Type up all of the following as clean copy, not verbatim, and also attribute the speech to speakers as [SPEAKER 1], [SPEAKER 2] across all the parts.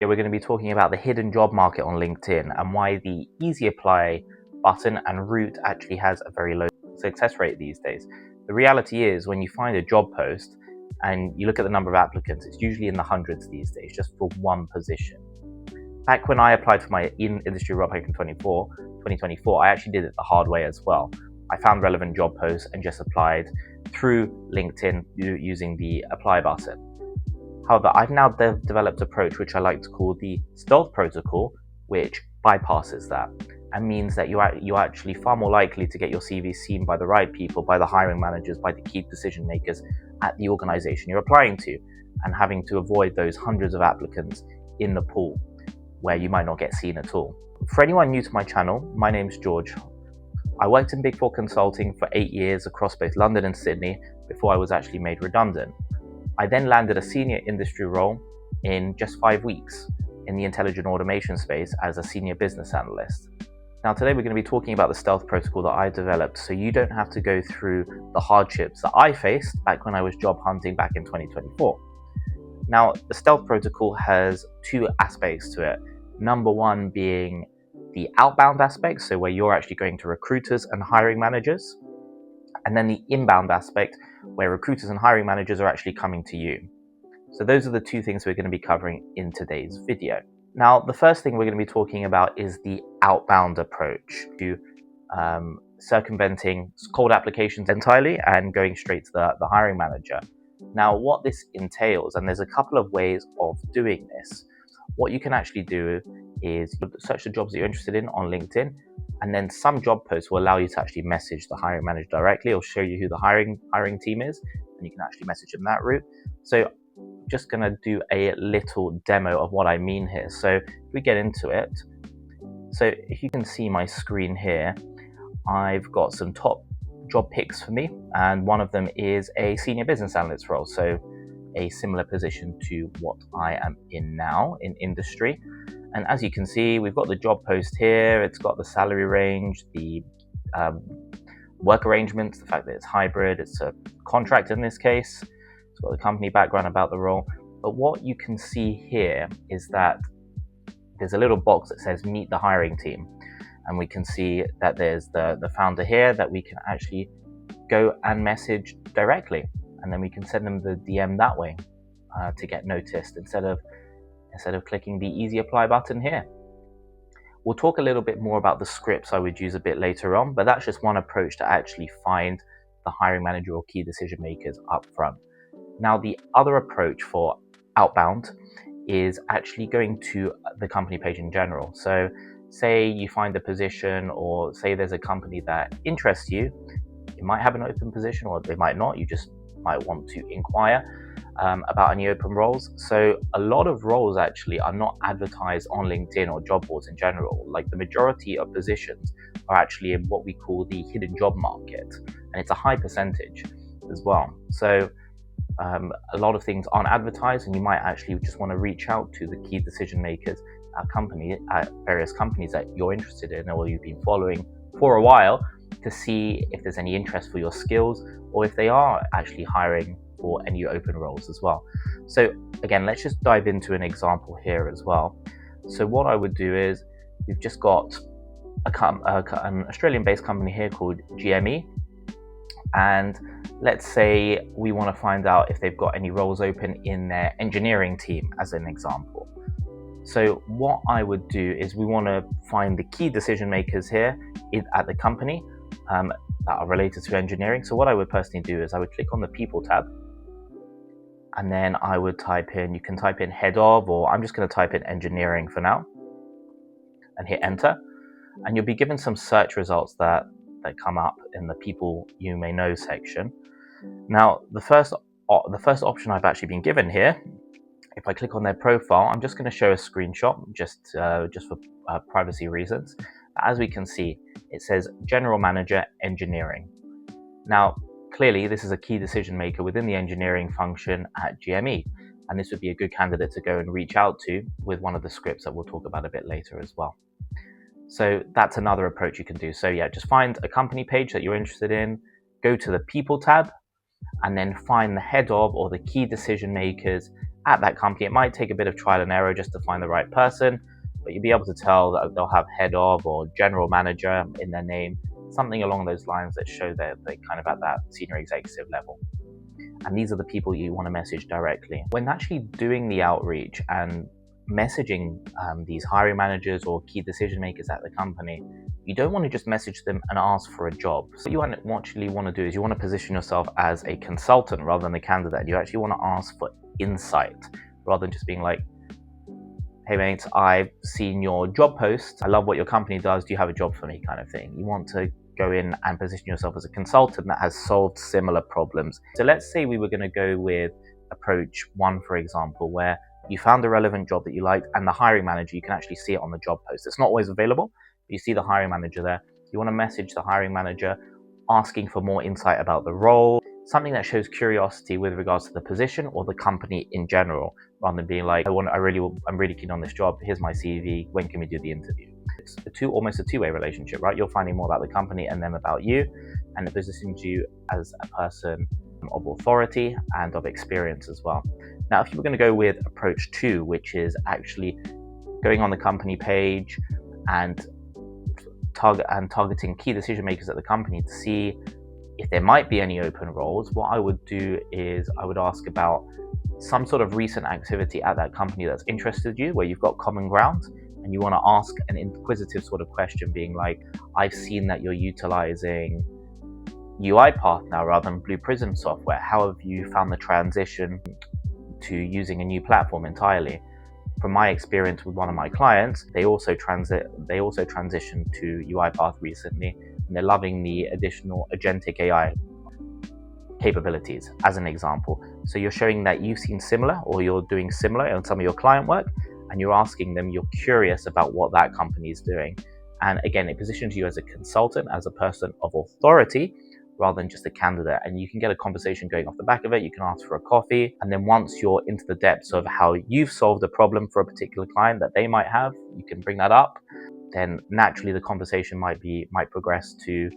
[SPEAKER 1] We're going to be talking about the hidden job market on LinkedIn and why the easy apply button and route actually has a very low success rate these days. The reality is, when you find a job post and you look at the number of applicants, it's usually in the hundreds these days just for one position. Back when I applied for my industry role back in 2024, I actually did it the hard way as well. I found relevant job posts and just applied through LinkedIn using the apply button. However, I've now developed an approach which I like to call the stealth protocol, which bypasses that and means that you're actually far more likely to get your CV seen by the right people, by the hiring managers, by the key decision makers at the organization you're applying to, and having to avoid those hundreds of applicants in the pool where you might not get seen at all. For anyone new to my channel, my name's George. I worked in Big Four consulting for 8 years across both London and Sydney before I was actually made redundant. I then landed a senior industry role in just 5 weeks in the intelligent automation space as a senior business analyst. Now today we're going to be talking about the stealth protocol that I developed so you don't have to go through the hardships that I faced back when I was job hunting back in 2024. Now the stealth protocol has two aspects to it. Number one being the outbound aspect, so where you're actually going to recruiters and hiring managers, and then the inbound aspect where recruiters and hiring managers are actually coming to you. So those are the two things we're going to be covering in today's video. Now, the first thing we're going to be talking about is the outbound approach to circumventing cold applications entirely and going straight to the hiring manager. Now, what this entails, and there's a couple of ways of doing this. What you can actually do is search the jobs that you're interested in on LinkedIn, and then some job posts will allow you to actually message the hiring manager directly or show you who the hiring team is, and you can actually message them that route. So I'm just going to do a little demo of what I mean here. So if we get into it, so if you can see my screen here, I've got some top job picks for me, and one of them is a senior business analyst role, so a similar position to what I am in now in industry. And as you can see, we've got the job post here, it's got the salary range, the work arrangements, the fact that it's hybrid, it's a contract in this case, it's got the company background about the role. But what you can see here is that there's a little box that says meet the hiring team. And we can see that there's the founder here that we can actually go and message directly. And then we can send them the DM that way to get noticed instead of clicking the easy apply button here. We'll talk a little bit more about the scripts I would use a bit later on, but that's just one approach to actually find the hiring manager or key decision makers up front. Now, the other approach for outbound is actually going to the company page in general. So say you find a position, or say there's a company that interests you. You might have an open position, or they might not. You just might want to inquire about any open roles. So a lot of roles actually are not advertised on LinkedIn or job boards in general. Like the majority of positions are actually in what we call the hidden job market, and it's a high percentage as well. So a lot of things aren't advertised, and you might actually just want to reach out to the key decision makers at various companies that you're interested in or you've been following for a while, to see if there's any interest for your skills or if they are actually hiring for any open roles as well. So again, let's just dive into an example here as well. So what I would do is, we've just got an Australian-based company here called GME, and let's say we want to find out if they've got any roles open in their engineering team as an example. So what I would do is, we want to find the key decision makers here at the company that are related to engineering. So what I would personally do is I would click on the people tab, and then I would type in, you can type in head of, or I'm just going to type in engineering for now and hit enter. And you'll be given some search results that come up in the people you may know section. Now, the first option I've actually been given here, if I click on their profile, I'm just going to show a screenshot just for privacy reasons. As we can see, it says General Manager Engineering. Now, clearly, this is a key decision maker within the engineering function at GME, and this would be a good candidate to go and reach out to with one of the scripts that we'll talk about a bit later as well. So that's another approach you can do. So yeah, just find a company page that you're interested in, go to the people tab, and then find the head of or the key decision makers at that company. It might take a bit of trial and error just to find the right person, but you'll be able to tell that they'll have head of or general manager in their name, something along those lines that show that they're kind of at that senior executive level. And these are the people you want to message directly. When actually doing the outreach and messaging these hiring managers or key decision makers at the company, you don't want to just message them and ask for a job. So what you actually want to do is you want to position yourself as a consultant rather than a candidate. You actually want to ask for insight rather than just being like, hey mate, I've seen your job post, I love what your company does, do you have a job for me, kind of thing. You want to go in and position yourself as a consultant that has solved similar problems. So let's say we were going to go with approach 1, for example, where you found a relevant job that you liked and the hiring manager, you can actually see it on the job post. It's not always available, but you see the hiring manager there. You want to message the hiring manager asking for more insight about the role, something that shows curiosity with regards to the position or the company in general, rather than being like, I'm really keen on this job, here's my CV, when can we do the interview? It's almost a two-way relationship, right? You're finding more about the company and them about you, and it positions you as a person of authority and of experience as well. Now, if you were going to go with approach 2, which is actually going on the company page and targeting key decision makers at the company to see if there might be any open roles, what I would do is I would ask about some sort of recent activity at that company that's interested you, where you've got common ground, and you want to ask an inquisitive sort of question being like, I've seen that you're utilizing UiPath now rather than Blue Prism software. How have you found the transition to using a new platform entirely? From my experience with one of my clients, they also transitioned to UiPath recently, and they're loving the additional agentic AI capabilities, as an example. So you're showing that you've seen similar, or you're doing similar in some of your client work, and you're asking them, you're curious about what that company is doing. And again, it positions you as a consultant, as a person of authority, rather than just a candidate. And you can get a conversation going off the back of it. You can ask for a coffee. And then once you're into the depths of how you've solved a problem for a particular client that they might have, you can bring that up. Then naturally the conversation might progress to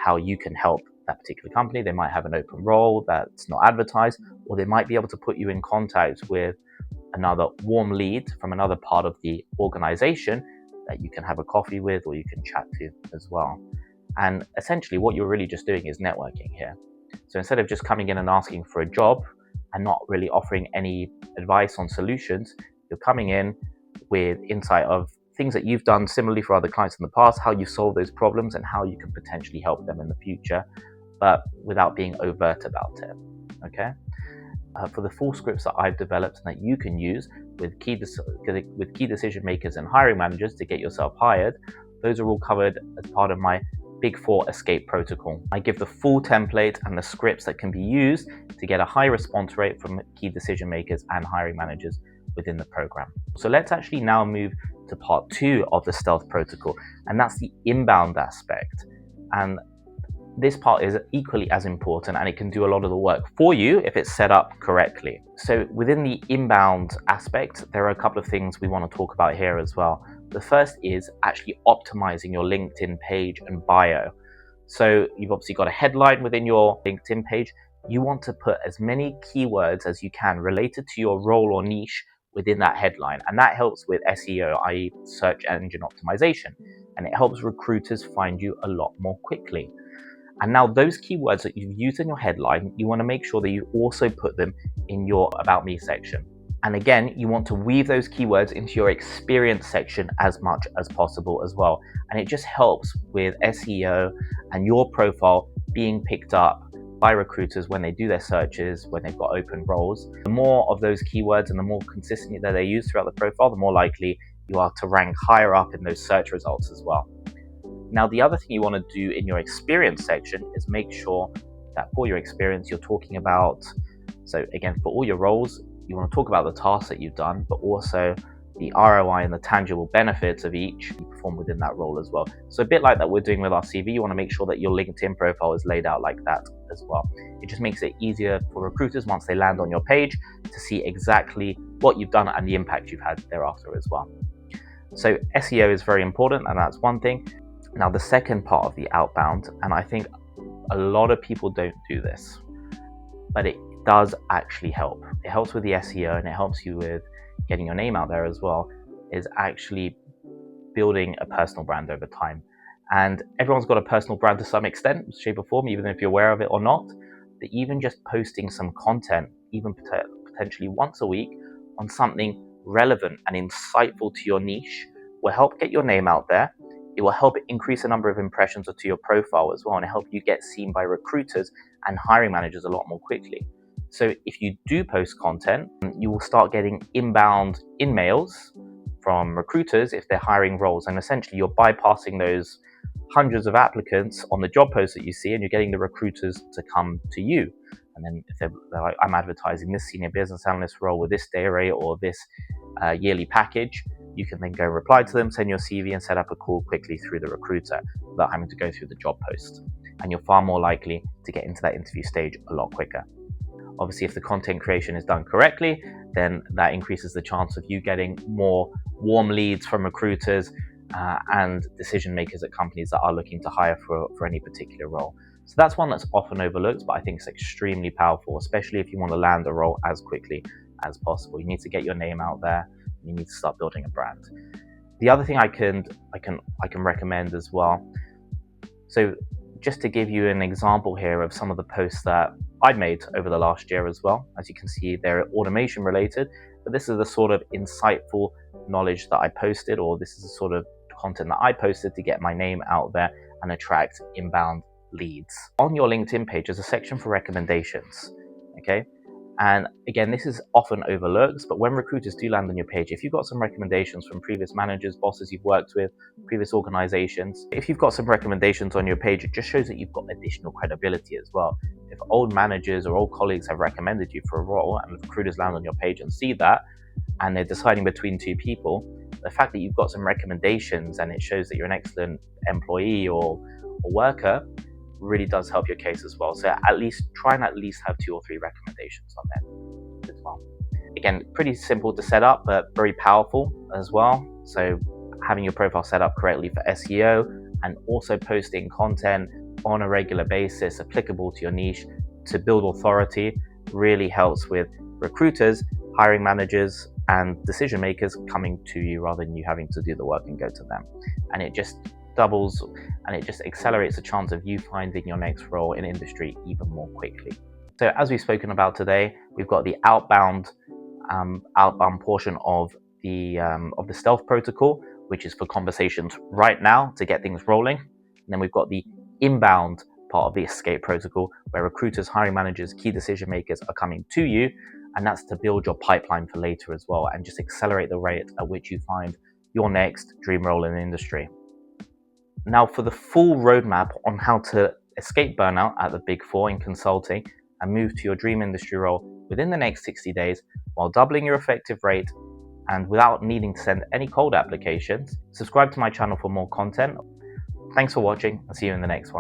[SPEAKER 1] how you can help that particular company. They might have an open role that's not advertised, or they might be able to put you in contact with another warm lead from another part of the organization that you can have a coffee with or you can chat to as well. And essentially what you're really just doing is networking here. So instead of just coming in and asking for a job and not really offering any advice on solutions, you're coming in with insight of things that you've done similarly for other clients in the past, how you solve those problems and how you can potentially help them in the future, but without being overt about it, okay? For the full scripts that I've developed and that you can use with key decision makers and hiring managers to get yourself hired, those are all covered as part of my Big 4 escape protocol. I give the full template and the scripts that can be used to get a high response rate from key decision makers and hiring managers within the program. So let's actually now move to part 2 of the stealth protocol, and that's the inbound aspect. And this part is equally as important, and it can do a lot of the work for you if it's set up correctly. So within the inbound aspect, there are a couple of things we want to talk about here as well. The first is actually optimizing your LinkedIn page and bio. So you've obviously got a headline within your LinkedIn page. You want to put as many keywords as you can related to your role or niche within that headline. And that helps with SEO, i.e. search engine optimization. And it helps recruiters find you a lot more quickly. And now those keywords that you've used in your headline, you want to make sure that you also put them in your About Me section. And again, you want to weave those keywords into your experience section as much as possible as well. And it just helps with SEO and your profile being picked up by recruiters when they do their searches, when they've got open roles. The more of those keywords and the more consistently that they use throughout the profile, the more likely you are to rank higher up in those search results as well. Now, the other thing you want to do in your experience section is make sure that for your experience, you're talking about, so again, for all your roles, you want to talk about the tasks that you've done, but also the ROI and the tangible benefits of each you perform within that role as well. So a bit like that we're doing with our CV, you want to make sure that your LinkedIn profile is laid out like that as well. It just makes it easier for recruiters once they land on your page to see exactly what you've done and the impact you've had thereafter as well. So SEO is very important, and that's one thing. Now, the second part of the outbound, and I think a lot of people don't do this, but it does actually help. It helps with the SEO and it helps you with getting your name out there as well, is actually building a personal brand over time. And everyone's got a personal brand to some extent, shape or form, even if you're aware of it or not. But even just posting some content, even potentially once a week, on something relevant and insightful to your niche will help get your name out there. It will help increase the number of impressions to your profile as well, and help you get seen by recruiters and hiring managers a lot more quickly. So if you do post content, you will start getting inbound in-mails from recruiters if they're hiring roles, and essentially you're bypassing those hundreds of applicants on the job posts that you see, and you're getting the recruiters to come to you. And then if they're like, I'm advertising this senior business analyst role with this day rate or this yearly package, you can then go reply to them, send your CV, and set up a call quickly through the recruiter without having to go through the job post. And you're far more likely to get into that interview stage a lot quicker. Obviously, if the content creation is done correctly, then that increases the chance of you getting more warm leads from recruiters and decision makers at companies that are looking to hire for any particular role. So that's one that's often overlooked, but I think it's extremely powerful, especially if you want to land a role as quickly as possible. You need to get your name out there. You need to start building a brand. The other thing I can recommend as well. So just to give you an example here of some of the posts that I've made over the last year as well. As you can see, they're automation related, but this is the sort of insightful knowledge that I posted, or this is the sort of content that I posted to get my name out there and attract inbound leads. On your LinkedIn page, there's a section for recommendations, okay? And again, this is often overlooked, but when recruiters do land on your page, if you've got some recommendations from previous managers, bosses you've worked with, previous organizations, if you've got some recommendations on your page, it just shows that you've got additional credibility as well. If old managers or old colleagues have recommended you for a role and recruiters land on your page and see that, and they're deciding between two people, the fact that you've got some recommendations and it shows that you're an excellent employee or worker really does help your case as well. So try and at least have 2 or 3 recommendations on there as well. Again, pretty simple to set up, but very powerful as well. So having your profile set up correctly for SEO and also posting content on a regular basis applicable to your niche to build authority really helps with recruiters, hiring managers, and decision makers coming to you rather than you having to do the work and go to them. And it just doubles and it just accelerates the chance of you finding your next role in industry even more quickly. So as we've spoken about today, we've got the outbound portion of the stealth protocol, which is for conversations right now to get things rolling. And then we've got the inbound part of the escape protocol, where recruiters, hiring managers, key decision makers are coming to you, and that's to build your pipeline for later as well and just accelerate the rate at which you find your next dream role in the industry. Now, for the full roadmap on how to escape burnout at the Big Four in consulting and move to your dream industry role within the next 60 days while doubling your effective rate and without needing to send any cold applications, subscribe to my channel for more content. Thanks for watching. I'll see you in the next one.